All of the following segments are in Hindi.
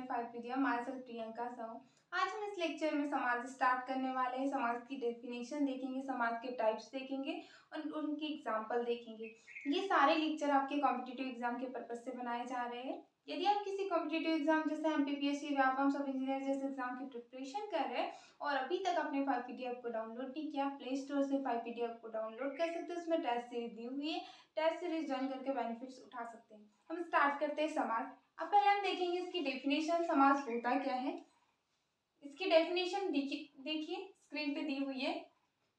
5 media my self Priyanka Sahu. आज हम इस लेक्चर में समाज स्टार्ट करने वाले हैं। समाज की डेफिनेशन देखेंगे, समाज के टाइप्स देखेंगे और उनकी एग्जाम्पल देखेंगे। ये सारे लेक्चर आपके कॉम्पिटिटिव एग्जाम के पर्पज से बनाए जा रहे हैं। यदि आप किसी कॉम्पिटिटिव एग्जाम जैसे एमपीपीएससी, व्यापम, सब इंजीनियर जैसे एग्जाम की प्रिपरेशन कर रहे हैं और अभी तक अपने 5 पीडीएफ को डाउनलोड नहीं किया, प्ले स्टोर से 5 पीडीएफ को डाउनलोड कर सकते हैं। उसमें टेस्ट सीरीज दी हुई है, टेस्ट सीरीज ज्वाइन करके बेनिफिट्स उठा सकते हैं। हम स्टार्ट करते हैं समाज। अब पहले हम देखेंगे इसकी डेफिनेशन, समाज होता क्या है। इसकी डेफिनेशन देखिए स्क्रीन पे दी हुई है।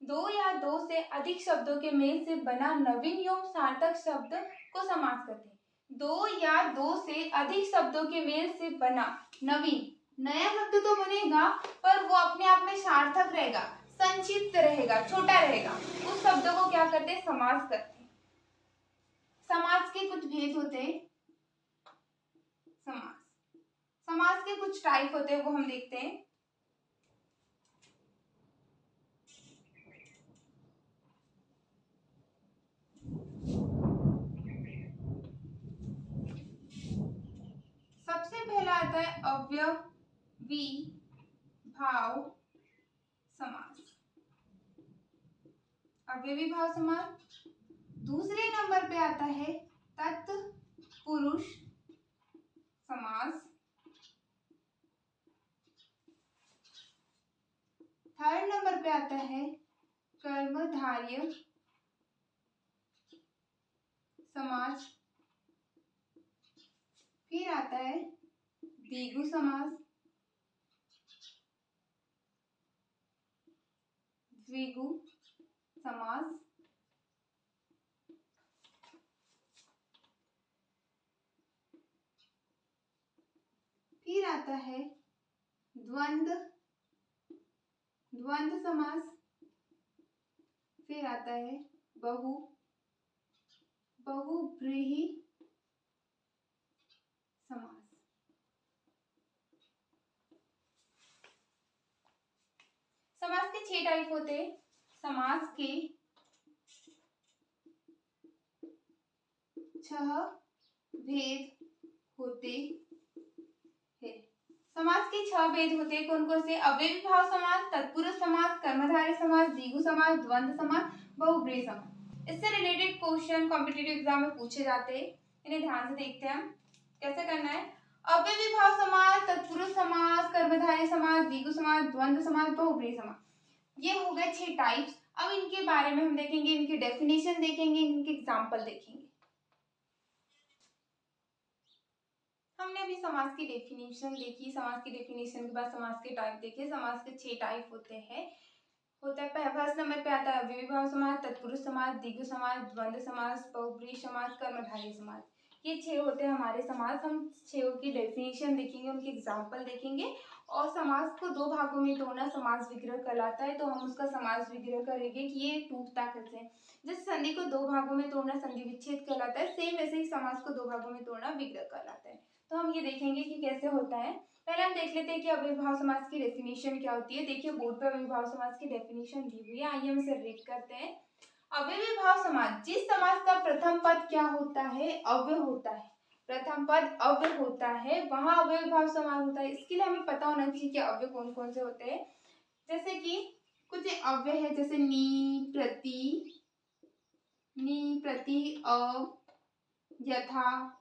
दो या दो से अधिक शब्दों के मेल से बना नवीन एवं सार्थक शब्द को समास कहते हैं। दो या दो से अधिक शब्दों के मेल से बना नवीन, नया शब्द तो बनेगा पर वो अपने आप में सार्थक रहेगा, संक्षिप्त रहेगा, छोटा रहेगा, उस शब्दों को क्या करते हैं, समास करते हैं। समाज के कुछ भेद होते हैं। समाज के कुछ टाइप होते हैं, वो हम देखते हैं। सबसे पहला आता है अव्ययी भाव समास। अव्ययी भाव समास। दूसरे नंबर पे आता है तत्पुरुष समास। थर्ड नंबर पे आता है कर्मधारय समास। फिर आता है द्विगु समास, द्विगु समास। फिर आता है द्वंद्व समास। फिर आता है बहुव्रीहि समास। समास के 6 टाइप होते हैं। समास के 6 भेद होते हैं। समास के 6 भेद होते हैं। कौन कौन से? अव्ययी भाव समास, तत्पुरुष समास, कर्मधारय समास, द्विगु समास, द्वंद्व समास, बहुव्रीहि समास। इससे रिलेटेड क्वेश्चन कॉम्पिटिटिव एग्जाम में पूछे जाते हैं। इन्हें ध्यान से देखते हैं हम कैसे करना है। अव्ययी भाव समास, तत्पुरुष समास, कर्मधारय समास, द्विगु समास, द्वंद्व समास, बहुव्रीहि समास। ये हो गए 6 टाइप्स। अब इनके बारे में हम देखेंगे, इनकी डेफिनेशन देखेंगे, इनके एग्जाम्पल देखेंगे। हमने अभी समास की डेफिनेशन देखी। समास की डेफिनेशन के बाद समास के टाइप देखे। समास के 6 टाइप होते हैं। फर्स्ट नंबर पे आता है अव्ययी भाव समास, तत्पुरुष समास, द्विगु समास, द्वंद्व समास, बहुव्रीहि समास, कर्मधारय समास। ये 6 होते हैं हमारे समास। हम 6 की डेफिनेशन देखेंगे, उनके एग्जाम्पल देखेंगे और समास को 2 भागों में तोड़ना समास विग्रह कहलाता है। तो हम उसका समास विग्रह करेंगे कि ये टूटता कैसे है। जैसे संधि को 2 भागों में तोड़ना संधि विच्छेद कहलाता है, सेम वैसे ही समास को 2 भागों में तोड़ना विग्रह कहलाता है। तो हम ये देखेंगे कि कैसे होता है। पहले हम देख लेते हैं कि अव्ययी भाव समास की डेफिनेशन क्या होती है। देखिए बोर्ड पर अव्ययी भाव समास की डेफिनेशन दी हुई है, आइए हम इसे रीड करते हैं। अव्ययी भाव समास, जिस समास का प्रथम पद क्या होता है, अव्यय होता है, प्रथम पद अव्यय होता है, वहां अव्ययी भाव समास होता है। इसके लिए हमें पता होना चाहिए कि अव्यय कौन कौन से होते हैं। जैसे कि कुछ अव्यय है, जैसे नी, प्रति, अ, यथा,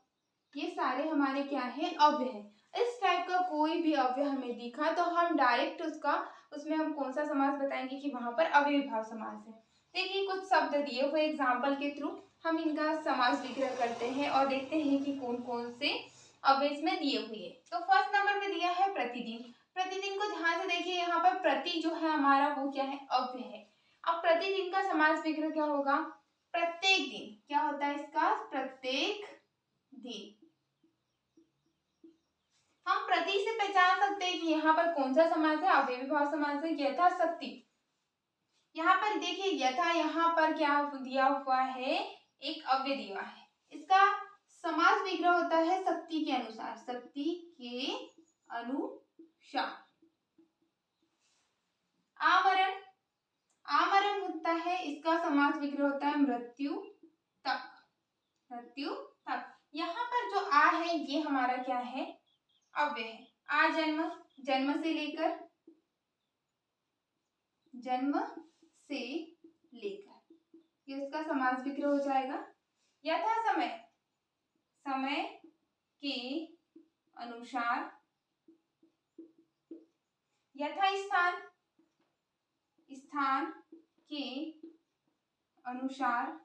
ये सारे हमारे क्या है, अव्यय है। इस टाइप का कोई भी अव्यय हमें दिखा तो हम डायरेक्ट उसमें हम कौन सा समास बताएंगे कि वहां पर अव्ययी भाव समास है। देखिए कुछ शब्द दिए हुए एग्जाम्पल के थ्रू हम इनका समास विग्रह करते हैं और देखते हैं कि कौन कौन से अव्यय इसमें दिए हुए हैं। तो फर्स्ट नंबर पे दिया है प्रतिदिन। प्रतिदिन को ध्यान से देखिए, यहाँ पर प्रति जो है हमारा वो क्या है, अव्यय है। अब प्रतिदिन का समास विग्रह क्या होगा, प्रत्येक दिन। क्या होता है इसका, प्रत्येक दिन। हम प्रति से पहचान सकते हैं कि यहाँ पर कौन सा समास है, अव्ययी भाव समास है, यथाशक्ति। यहाँ पर देखिए यथा, यहाँ पर क्या दिया हुआ है, एक अव्यय दिया है। इसका समास विग्रह होता है शक्ति के अनुसार, शक्ति के अनुसार। आमरण, आमरण होता है, इसका समास विग्रह होता है मृत्यु तक, मृत्यु तक। यहाँ पर जो आ है ये हमारा क्या है, अव्यय है। आजन्म, जन्म से लेकर, जन्म से लेकर, ये उसका समास विग्रह हो जाएगा। यथा समय, समय के अनुसार, यथा स्थान, स्थान के अनुसार,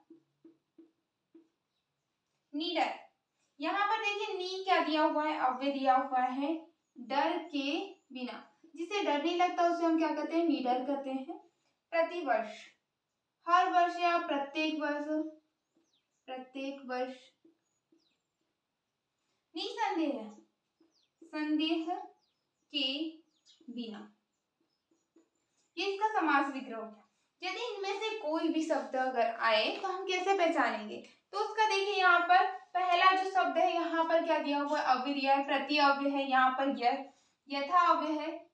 निडर, यहाँ पर देखिए नी क्या दिया हुआ है, अव्यय दिया हुआ है डर के बिना, जिसे डर नहीं लगता उसे हम क्या कहते हैं, निडर कहते हैं। प्रतिवर्ष, हर वर्ष या प्रत्येक वर्ष, प्रत्येक वर्ष। निसंदेह, संदेह के बिना, ये इसका समास विग्रह हो गया। यदि इनमें से कोई भी शब्द अगर आए तो हम कैसे पहचानेंगे, तो उसका देखिए यहाँ पर पहला जो शब्द है यहाँ पर क्या दिया हुआ है, अव्यय दिया है, प्रति अव्यय है, यहाँ पर यथा अव्यय है,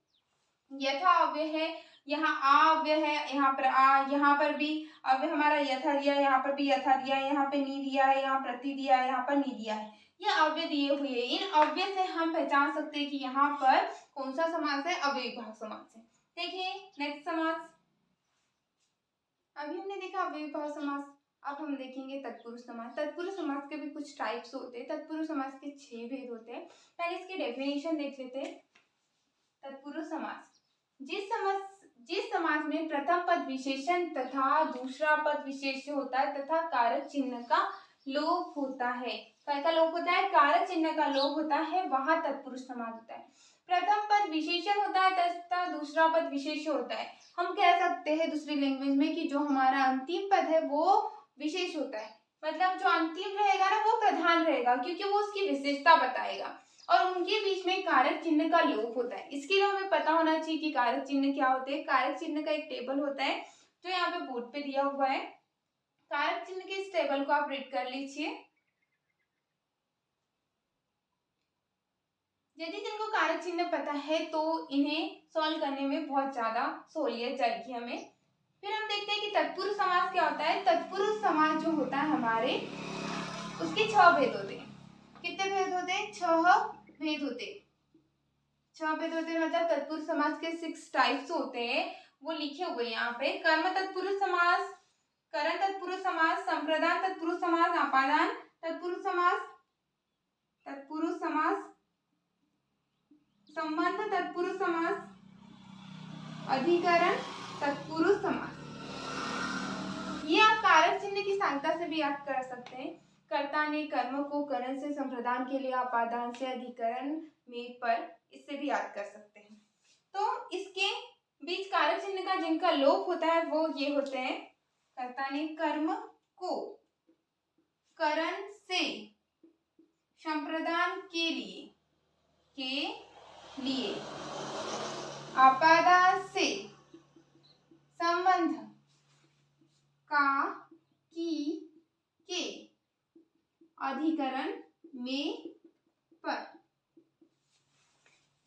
यथा अव्यय है, यहाँ आ अव्यय है, यहाँ पर आ, यहाँ पर भी अव्यय हमारा यथा दिया है, यहाँ पर भी यथा दिया है, यहाँ पे नी दिया है, यहाँ प्रति दिया है, यहाँ पर नी दिया है, ये अव्यय दिए हुए हैं। इन अव्यय से हम पहचान सकते हैं कि यहाँ पर कौन सा समास है, अव्ययीभाव समास है। देखिए नेक्स्ट समास, अभी हमने देखा अव्ययीभाव समास, अब हम देखेंगे तत्पुरुष समास। तत्पुरुष समास के भी कुछ टाइप्स होते हैं। तत्पुरुष समास के 6 भेद होते हैं। पहले इसकी डेफिनेशन देख लेते हैं। तत्पुरुष समास, जिस समास में प्रथम पद विशेषण तथा दूसरा पद विशेष्य होता है तथा कारक चिन्ह का लोप होता है। क्या लोप होता है, कारक चिन्ह का लोप होता है, वहां तत्पुरुष समास होता है। प्रथम पद विशेषण होता है तथा दूसरा पद विशेष्य होता है। हम कह सकते हैं दूसरी लैंग्वेज में कि जो हमारा अंतिम पद है वो विशेष होता है, मतलब जो अंतिम रहेगा ना वो प्रधान रहेगा, क्योंकि वो उसकी विशेषता बताएगा, और उनके बीच में कारक चिन्ह का लोप होता है। इसके लिए हमें पता होना चाहिए कि कारक चिन्ह क्या होते हैं। कारक चिन्ह का एक टेबल होता है जो यहाँ पे बोर्ड पे दिया हुआ है। कारक चिन्ह के इस टेबल को आप रीड कर लीजिए। यदि जिनको कारक चिन्ह पता है तो इन्हें सॉल्व करने में बहुत ज्यादा सहूलियत जाएगी हमें। फिर हम देखते हैं कि तत्पुरुष समास क्या होता है। तत्पुरुष समास जो होता है हमारे, उसके 6 भेद होते हैं। कितने भेद होते हैं, 6 भेद होते हैं। 6 भेद होते हैं, मतलब तत्पुरुष समास के 6 टाइप्स होते हैं, वो लिखे हुए यहाँ पे। कर्म तत्पुरुष समास, करण तत्पुरुष समास, संप्रदान तत्पुरुष समास, आपादान तत्पुरुष समास, तत्पुरुष समास, संबंध तत्पुरुष समास, अधिकरण तत्पुरुष समास। ये आप कारक चिन्ह की सहायता से भी याद कर सकते हैं। कर्ता ने कर्म को करण से, संप्रदान के लिए आपादान से, अधिकरण में पर, इससे भी याद कर सकते हैं। तो इसके बीच कारक चिन्ह का जिनका लोप होता है वो ये होते हैं। कर्ता ने कर्म को करण से, संप्रदान के लिए आपादान से, संबंध का की के, अधिकरण में पर।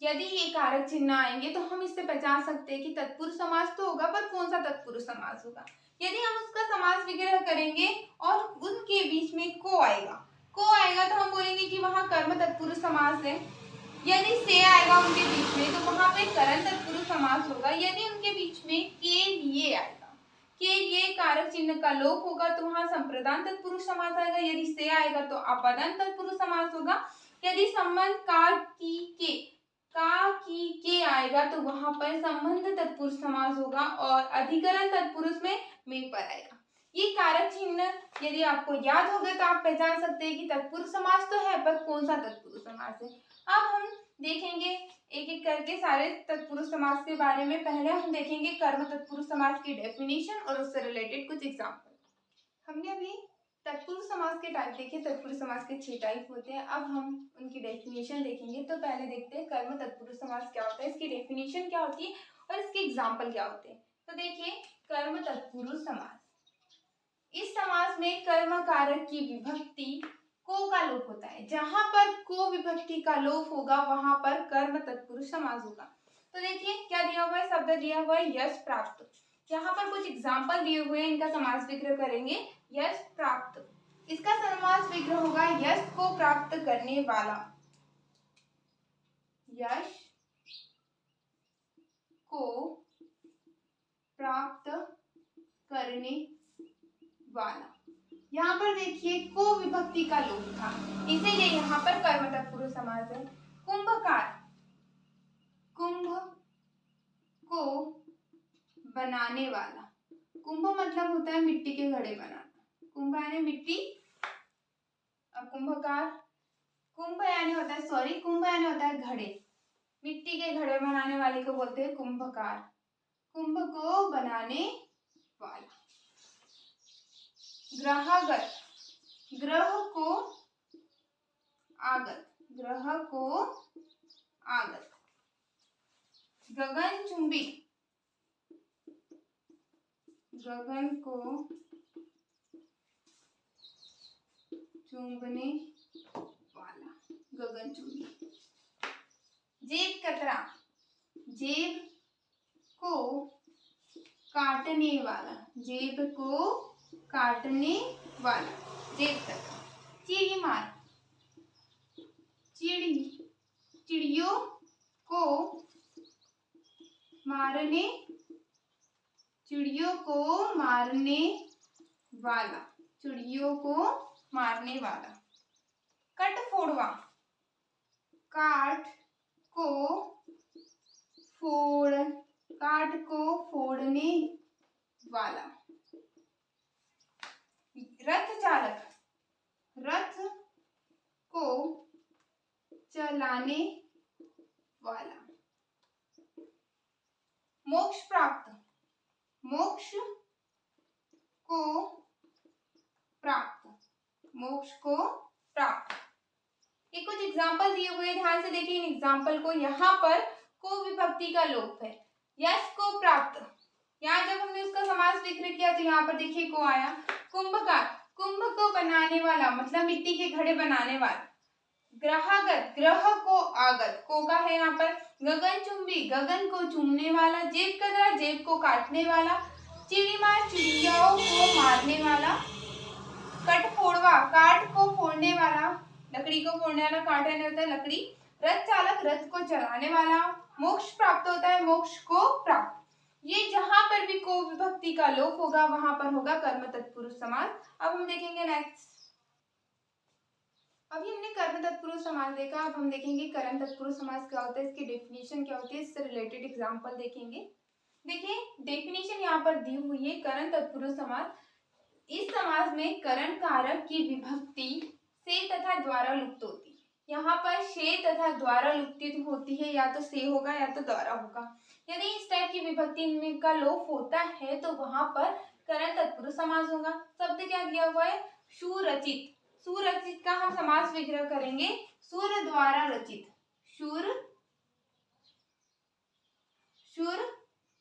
यदि ये कारक चिन्ह आएंगे तो हम इससे पहचान सकते हैं कि तत्पुरुष समास तो होगा, पर कौन सा तत्पुरुष समास होगा। यदि हम उसका समास विग्रह करेंगे और उनके बीच में को आएगा तो हम बोलेंगे कि वहां कर्म तत्पुरुष समास है। यदि से आएगा उनके बीच में तो वहां पे करण तत्पुरुष समास होगा। यदि उनके बीच में के लिए आएगा, के लिए कारक चिन्ह का लोप होगा तो वहां संप्रदान तत्पुरुष समास आएगा। यदि से आएगा तो आपादान तत्पुरुष समास होगा। यदि संबंध का की के आएगा तो वहां पर संबंध तत्पुरुष समास होगा, और अधिकरण तत्पुरुष में पर आएगा। ये कारक चिन्ह यदि आपको याद हो गए तो आप पहचान सकते हैं कि तत्पुरुष समास तो है, पर कौन सा तत्पुरुष समास है। अब हम देखेंगे एक एक करके सारे तत्पुरुष समास के बारे में। पहले हम देखेंगे कर्म तत्पुरुष समास की डेफिनेशन और उससे रिलेटेड कुछ एग्जाम्पल। हमने अभी तत्पुरुष समास के टाइप देखे। तत्पुरुष समास के 6 टाइप होते हैं। अब हम उनकी डेफिनेशन देखेंगे। तो पहले देखते हैं कर्म तत्पुरुष समास क्या होता है, इसकी डेफिनेशन क्या होती है और इसके एग्जाम्पल क्या होते हैं। तो देखिए कर्म तत्पुरुष समास, इस समास में कर्म कारक की विभक्ति को का लोप होता है। जहां पर को विभक्ति का लोप होगा वहां पर कर्म तत्पुरुष समास होगा। तो देखिए क्या दिया हुआ है, शब्द दिया हुआ है यश प्राप्त। यहाँ पर कुछ एग्जाम्पल दिए हुए हैं, इनका समास विग्रह करेंगे। यश प्राप्त, इसका समास विग्रह होगा यश को प्राप्त करने वाला। यश को प्राप्त करने वाला। यहाँ पर देखिए को विभक्ति का लोप था, इसीलिए यहाँ पर कर्म तत्पुरुष समास है। कुंभकार, कुंभ को बनाने वाला। कुंभ मतलब होता है मिट्टी के घड़े बनाना, कुंभ यानी मिट्टी। अब कुंभकार, कुंभ यानी होता है घड़े, मिट्टी के घड़े बनाने वाले को बोलते हैं कुंभकार, कुंभ को बनाने वाला। ग्रहागत, ग्रह को आगत, ग्रह को आगत। गगनचुंबी, गगन को चुंबने वाला, गगनचुंबी। जेब कतरा, जेब को काटने वाला, जेब को काटने वाला, जेब कतरा। चिड़ी मार, चिड़ियों को मारने, चिड़ियों को मारने वाला, चिड़ियों को मारने वाला। कटफोड़वा, काट को फोड़ने वाला। रथ चालक, रथ को चलाने वाला। मोक्ष प्राप्त, मोक्ष को प्राप्त, मोक्ष को प्राप्त। ये कुछ एग्जाम्पल दिए हुए, ध्यान से देखिए इन एग्जाम्पल को। यहाँ पर को विभक्ति का लोप है, यश को प्राप्त। यहाँ जब हमने उसका समास विग्रह किया तो यहाँ पर देखिए को आया। कुंभकार, कुंभ को बनाने वाला मतलब मिट्टी के घड़े बनाने वाला। ग्रहागत, ग्रह को आगत, को का है यहाँ पर। गगनचुंबी, गगन को चूमने वाला। जेब कतरा, जेब को काटने वाला। चिड़ीमार, चिड़ियाओं को मारने वाला। कटफोड़वा, काट को फोड़ने वाला, लकड़ी को फोड़ने वाला, काटने होता है लकड़ी। रथ चालक, रथ को चलाने वाला। मोक्ष प्राप्त होता है, मोक्ष को प्राप्त। ये जहां पर भी को विभक्ति का लोप होगा वहां पर होगा कर्म तत्पुरुष समास। अब हम देखेंगे नेक्स्ट। अभी हमने कर्म तत्पुरुष समास देखा, अब हम देखेंगे कर्म तत्पुरुष समास क्या होता है, इसकी डेफिनेशन क्या होती है, इससे रिलेटेड एग्जांपल देखेंगे। देखिए डेफिनेशन यहाँ पर दी हुई है। कर्म तत्पुरुष समास, इस समास में करण कारक की विभक्ति से तथा द्वारा लुप्त होती है। यहाँ पर से तथा द्वारा लुप्ति होती है, या तो से होगा या तो द्वारा होगा। यदि इस टाइप की विभक्ति में का लोप होता है तो वहां पर करण तत्पुरुष समास होगा। शब्द क्या दिया हुआ है, सुरचित। सुरचित का हम समास विग्रह करेंगे, सुर द्वारा रचित, सुर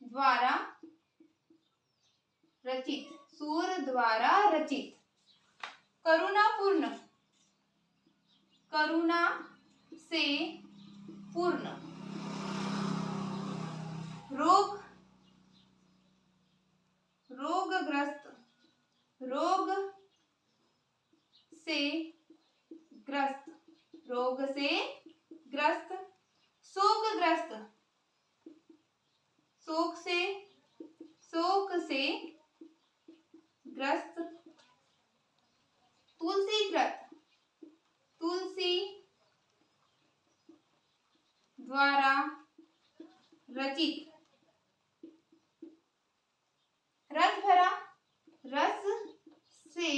द्वारा रचित, सुर द्वारा रचित। करुणापूर्ण, करुणा से पूर्ण। रोगग्रस्त, रोग से ग्रस्त, रोग से ग्रस्त। शोकग्रस्त, शोक से ग्रस्त। तुलसीकृत, तुलसी द्वारा रचित। रस भरा, रस से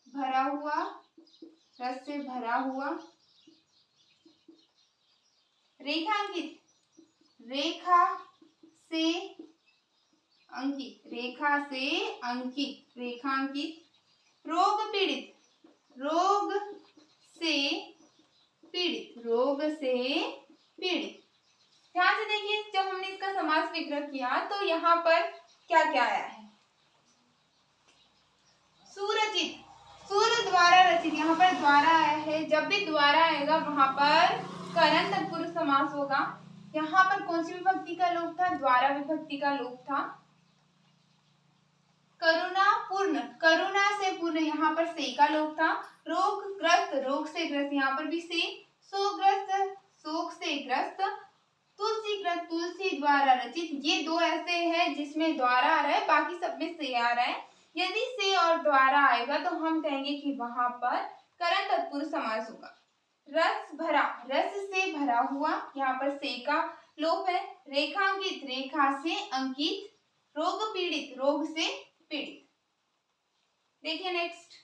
भरा हुआ, रस से भरा हुआ। रेखांकित, रेखा से अंकित, रेखा से अंकित, रेखांकित। रोग पीड़ित, रोग से पीड़ित, रोग से पीड़ित। ध्यान से देखिए, जब हमने इसका समास विग्रह किया तो यहाँ पर क्या क्या आया है। सुरचित, सुर द्वारा रचित, यहाँ पर द्वारा आया है। जब भी द्वारा आएगा वहां पर करण तत्पुरुष समास होगा। यहाँ पर कौन सी विभक्ति का लोप था, द्वारा विभक्ति का लोप था। करुणा पूर्ण, करुणा से पूर्ण, यहाँ पर से का लोप था। रोगग्रस्त, रोग से ग्रस्त, यहाँ पर भी से। शोकग्रस्त, शोक से ग्रस्त, तुलसीकृत, तुलसी द्वारा रचित। ये दो ऐसे हैं जिसमें द्वारा आ रहा है, बाकी सब में से आ रहा है। यदि से और द्वारा आएगा तो हम कहेंगे कि वहां पर करण तत्पुरुष समास होगा। रस भरा, रस से भरा हुआ, यहाँ पर से का लोप है। रेखांकित, रेखा से अंकित। रोग पीड़ित, रोग से पीड़ित। देखिए नेक्स्ट,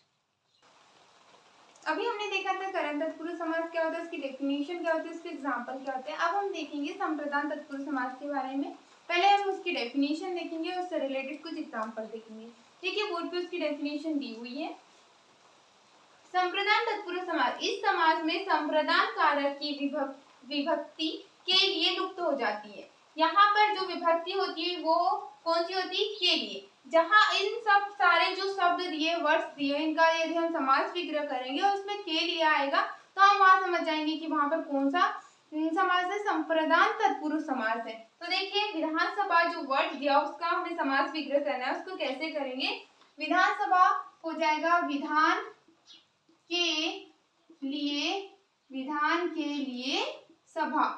अभी हमने देखा था करण तत्पुरुष समास क्या होता है, उसकी डेफिनेशन क्या होती है, उसके एग्जांपल क्या होते हैं। अब हम देखेंगे संप्रदान तत्पुरुष समास के बारे में। पहले हम उसकी डेफिनेशन देखेंगे, उससे रिलेटेड कुछ एग्जांपल देखेंगे। देखिए बोर्ड पे उसकी डेफिनेशन दी हुई है। संप्रदान तत्पुरुष समास, इस समास में संप्रदान कारक की विभक्ति के लिए लुप्त हो जाती है। यहाँ पर जो विभक्ति होती है वो कौन सी होती है, के लिए। जहाँ इन सब सारे जो शब्द दिए, वर्ड्स दिए, इनका यदि हम समास विग्रह करेंगे और उसमें के लिए आएगा तो हम वहां समझ जाएंगे कि वहां पर कौन सा समास है, संप्रदान तत्पुरुष समास है। तो देखिए विधानसभा जो वर्ड दिया उसका हमें समास विग्रह करना है, उसको कैसे करेंगे। विधानसभा हो जाएगा विधान के लिए, विधान के लिए सभा,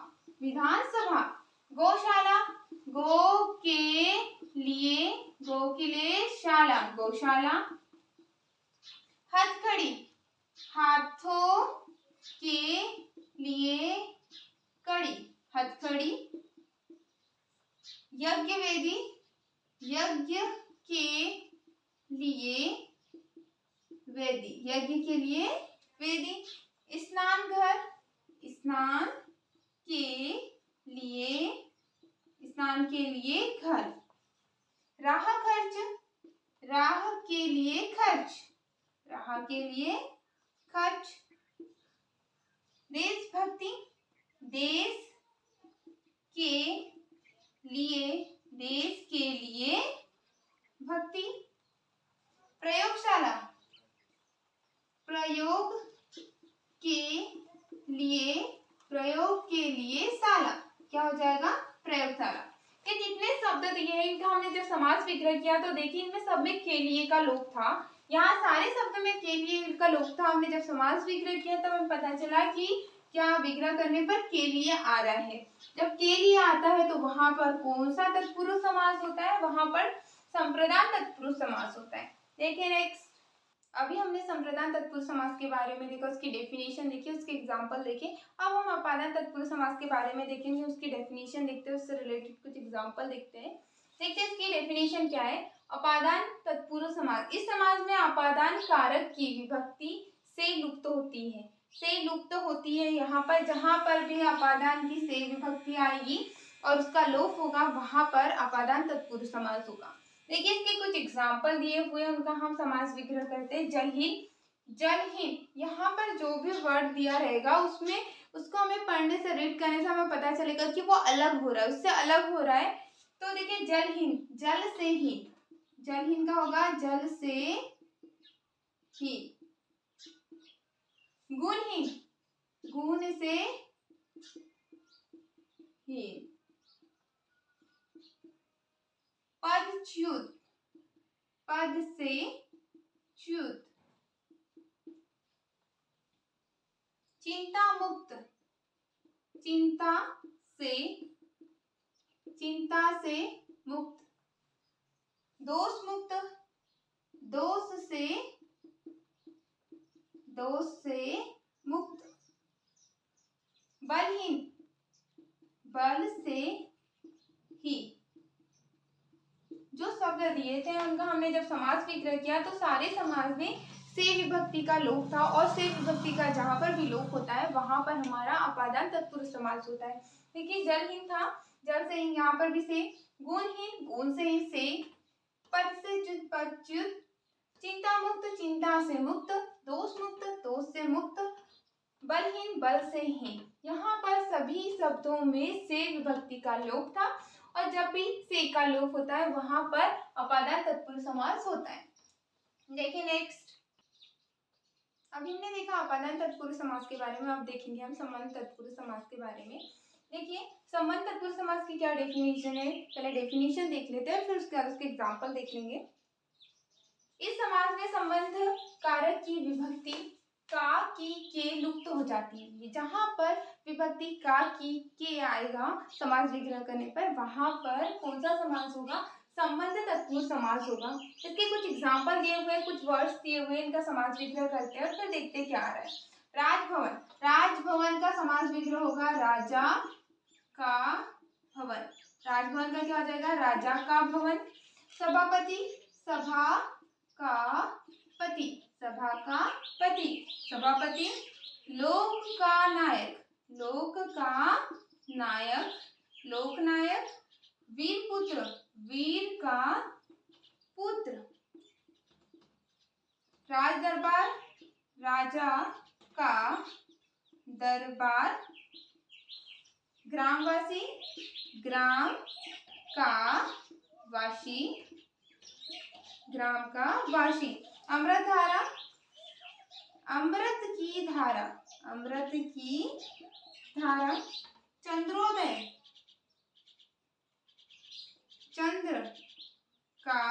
विधानसभा। गौशाला, गो के लिए, गो के लिए शाला, गौशाला। हथकड़ी, हाथों के लिए कड़ी, हथकड़ी। यज्ञ वेदी, यज्ञ के लिए वेदी, यज्ञ के लिए वेदी। स्नान घर, स्नान के लिए, स्नान के लिए घर। राह खर्च, राह के लिए खर्च, राह के लिए खर्च। देशभक्ति, देश के लिए, देश के लिए भक्ति। प्रयोगशाला, प्रयोग के लिए, प्रयोग के लिए शाला, क्या हो जाएगा, प्रयोगशाला। ये जितने शब्द दिए हैं इनका हमने जब समास विग्रह किया तो देखिए इनमें सब में के लिए का लोप था। यहाँ सारे शब्द में के लिए का लोप था। हमने जब समास विग्रह किया तब हमें पता चला कि क्या विग्रह करने पर के लिए आ रहा है। जब के लिए आता है तो वहां पर कौन सा तत्पुरुष समास होता है, वहां पर संप्रदान तत्पुरुष समास होता है। देखिए नेक्स्ट, अभी हमने संप्रदान तत्पुरुष समास के बारे में देखा, उसकी डेफिनेशन देखी, उसके एग्जांपल देखे। अब हम अपादान तत्पुरुष समास के बारे में देखेंगे, उसकी डेफिनेशन देखते हैं, उससे रिलेटेड कुछ एग्जांपल देखते हैं। देखते हैं इसकी डेफिनेशन क्या है। अपादान तत्पुरुष समास, इस समास में अपादान कारक की विभक्ति से लुप्त होती है, से लुप्त होती है। यहाँ पर जहां पर भी अपादान की से विभक्ति आएगी और उसका लोप होगा वहां पर अपादान तत्पुरुष समास होगा। देखिए इसके कुछ एग्जाम्पल दिए हुए हैं, उनका हम समास विग्रह करते हैं। जलहीन, जलहीन, यहाँ पर जो भी वर्ड दिया रहेगा उसमें उसको हमें पढ़ने से, रीड करने से हमें पता चलेगा कि वो अलग हो रहा है, उससे अलग हो रहा है। तो देखिए जलहीन, जल से हीन, जलहीन का होगा जल से हीन। गुणहीन, गुण से हीन। पदच्युत, पद से च्युत। चिंता मुक्त, चिंता से, चिंता से मुक्त। दोष मुक्त, दोष से, दोष से मुक्त। बलहीन, बल से ही। जो शब्द दिए थे उनका हमने जब समास विग्रह किया तो सारे समास में से विभक्ति का लोप था, और से विभक्ति का जहां पर भी लोप होता है वहां पर हमारा अपादान तत्पुरुष समास होता है। देखिए जलहीन था, जल से ही, यहाँ पर भी से। गुणहीन, गुण से ही से। पद से च्युत, पद च्युत। चिंता मुक्त, चिंता से मुक्त। दोष मुक्त, दोष से मुक्त। बलहीन, बल से हीन। यहाँ पर सभी शब्दों में से विभक्ति का लोप था, और जब भी से का लोप होता है वहां पर अपादान तत्पुरुष समास होता है। देखिए नेक्स्ट, अभी हमने देखा अपादान तत्पुरुष समास के बारे में, अब देखेंगे हम संबंध तत्पुरुष समास के बारे में। देखिए संबंध तत्पुरुष समास की क्या डेफिनेशन है, पहले डेफिनेशन देख लेते हैं फिर उसके बाद उसके एग्जाम्पल देख लेंगे। इस समास में संबंध कारक की विभक्ति का की के लुप्त हो जाती है। जहाँ पर विभक्ति का की के आएगा समास विग्रह करने पर, वहां पर कौन सा समास होगा? संबंध तत्पुरुष समास होगा। इसके कुछ एग्जाम्पल दिए हुए हैं, कुछ वर्ड्स दिए हुए हैं, इनका समास विग्रह करते हैं और फिर देखते क्या आ रहा है। राजभवन, राजभवन का समास विग्रह होगा राजा का भवन। राजभवन का क्या हो जाएगा? राजा का भवन। सभापति, सभा का पति, सभा का पति, सभापति। लोक का नायक, लोक का नायक, लोकनायक। वीर पुत्र, वीर का पुत्र। राज दरबार, राजा का दरबार। ग्रामवासी, ग्राम का वासी, ग्राम का वासी। अमृतधारा, अमृत की धारा, अमृत की धारा। चंद्रोदय, चंद्र का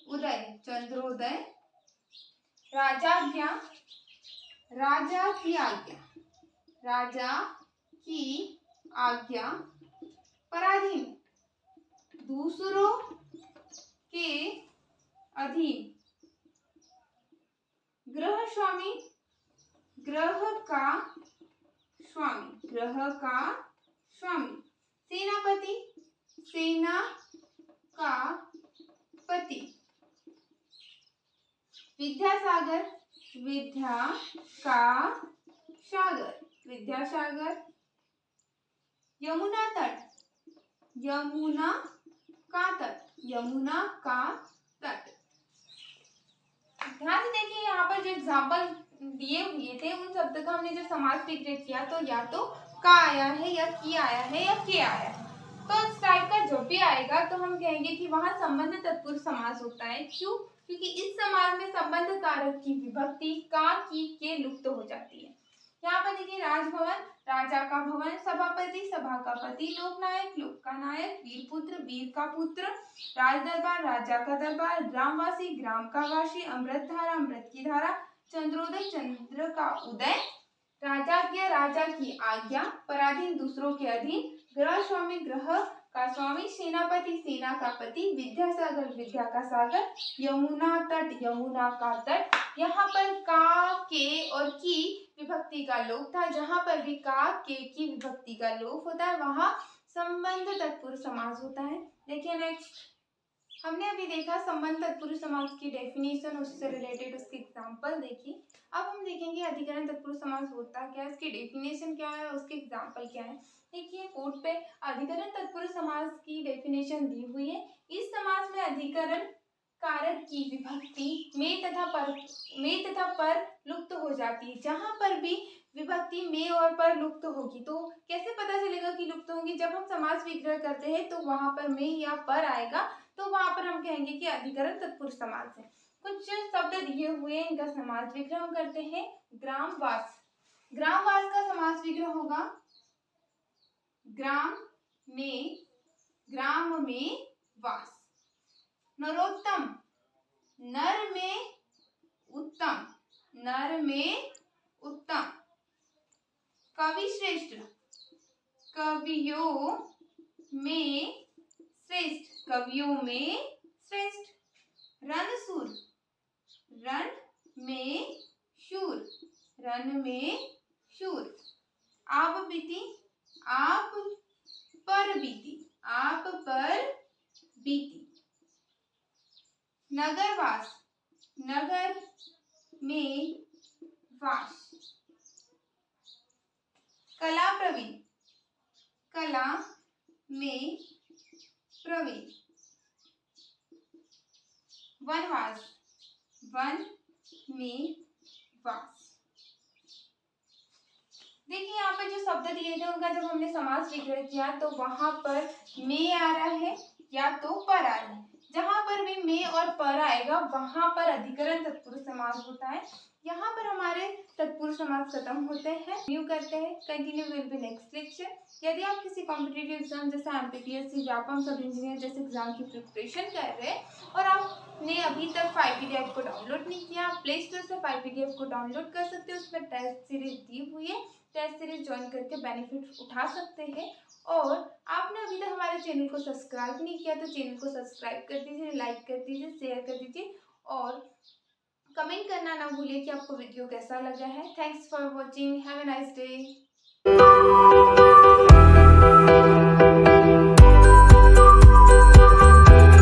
उदय, चंद्रोदय। राजाज्ञा, राजा की आज्ञा, राजा की आज्ञा। पराधीन, दूसरों के अधीन। गृह स्वामी, ग्रह का स्वामी, ग्रह का स्वामी। सेनापति, सेना का पति। विद्यासागर, विद्या का सागर, विद्यासागर। यमुना तट, यमुना का तट, यमुना का तट। ध्यान से देखिए, यहाँ पर जो एग्जाम्पल दिए हुए थे उन शब्द का हमने जब समास विग्रह किया तो या तो का आया है या की आया है या के आया है। तो इस टाइप का जो भी आएगा तो हम कहेंगे कि वहां संबंध तत्पुरुष समास होता है। क्यों? क्योंकि इस समास में संबंध कारक की विभक्ति का की के लुप्त हो जाती है। यहाँ पर देखिए, राजभवन, राजा का भवन। सभापति, सभा का पति। लोकनायक, लोक का नायक। वीर पुत्र, वीर का पुत्र। राज दरबार, राजा का दरबार। ग्रामवासी, ग्राम का वासी। अमृतधारा, अमृत की धारा। चंद्रोदय, चंद्र का उदय। राजाज्ञा, राजा की आज्ञा। पराधीन, दूसरों के अधीन। गृह स्वामी, ग्रह का स्वामी। सेनापति, सेना का पति। विद्यासागर, विद्या का सागर। यमुना तट, यमुना का तट। यहाँ पर का, के और की विभक्ति का लोप था। जहाँ पर भी का, के की विभक्ति का लोप होता है वहां संबंध तत्पुरुष समास होता है। देखिए नेक्स्ट, हमने अभी देखा संबंध तत्पुरुष समास की डेफिनेशन, उससे रिलेटेड उसके एग्जाम्पल देखी। अब हम देखेंगे अधिकरण तत्पुरुष समास होता क्या है, उसकी डेफिनेशन क्या है, उसके एग्जाम्पल क्या है। देखिए बोर्ड पे अधिकरण तत्पुरुष समास की डेफिनेशन दी हुई है। इस समास में अधिकरण कारक की विभक्ति में तथा पर लुप्त हो जाती है। जहां पर भी विभक्ति में और पर लुप्त होगी तो कैसे पता चलेगा कि लुप्त होगी? जब हम समास विग्रह करते हैं तो वहां पर में या पर आएगा तो वहां पर हम कहेंगे कि अधिकरण तत्पुरुष समास है। कुछ शब्द दिए हुए हैं, इनका समास विग्रह हम करते हैं। ग्रामवास, ग्रामवास का समास विग्रह होगा ग्राम में वास। नरोत्तम, नर में उत्तम, नर में उत्तम। कवि श्रेष्ठ, कवियों में श्रेष्ठ, कवियों में श्रेष्ठ। रणशूर, रण में शूर, रण में शूर। आप बीती, आप पर बीती, आप पर बीती। नगरवास, नगर में वास। कला प्रवीण, कला में प्रवीण। वनवास, वन में वास। देखिए यहाँ पे जो शब्द दिए थे उनका जब हमने समास विग्रह किया तो वहां पर में आ रहा है या तो पर आ रहा है। जहाँ पर भी में और पर आएगा वहाँ पर अधिकरण तत्पुरुष समास होता है। यहाँ पर हमारे तत्पुरुष समास खत्म होते हैं। न्यू करते हैं, continue will be next lecture. यदि आप किसी कॉम्पिटिटिव एग्जाम जैसे एमपीपीएससी, व्यापम, सब इंजीनियर जैसे एग्जाम की प्रिपरेशन कर रहे हैं और आपने अभी तक 5 पीडीएफ को डाउनलोड नहीं किया, आप प्ले स्टोर से 5 पीडीएफ को डाउनलोड कर सकते हो। उसमें टेस्ट सीरीज दी हुई है, टेस्ट सीरीज ज्वाइन करके बेनिफिट उठा सकते हैं। और आपने अभी तक हमारे चैनल को सब्सक्राइब नहीं किया तो चैनल को सब्सक्राइब कर दीजिए, लाइक कर दीजिए, शेयर कर दीजिए और कमेंट करना ना भूलिए कि आपको वीडियो कैसा लगा है। Thanks for watching, have a nice day.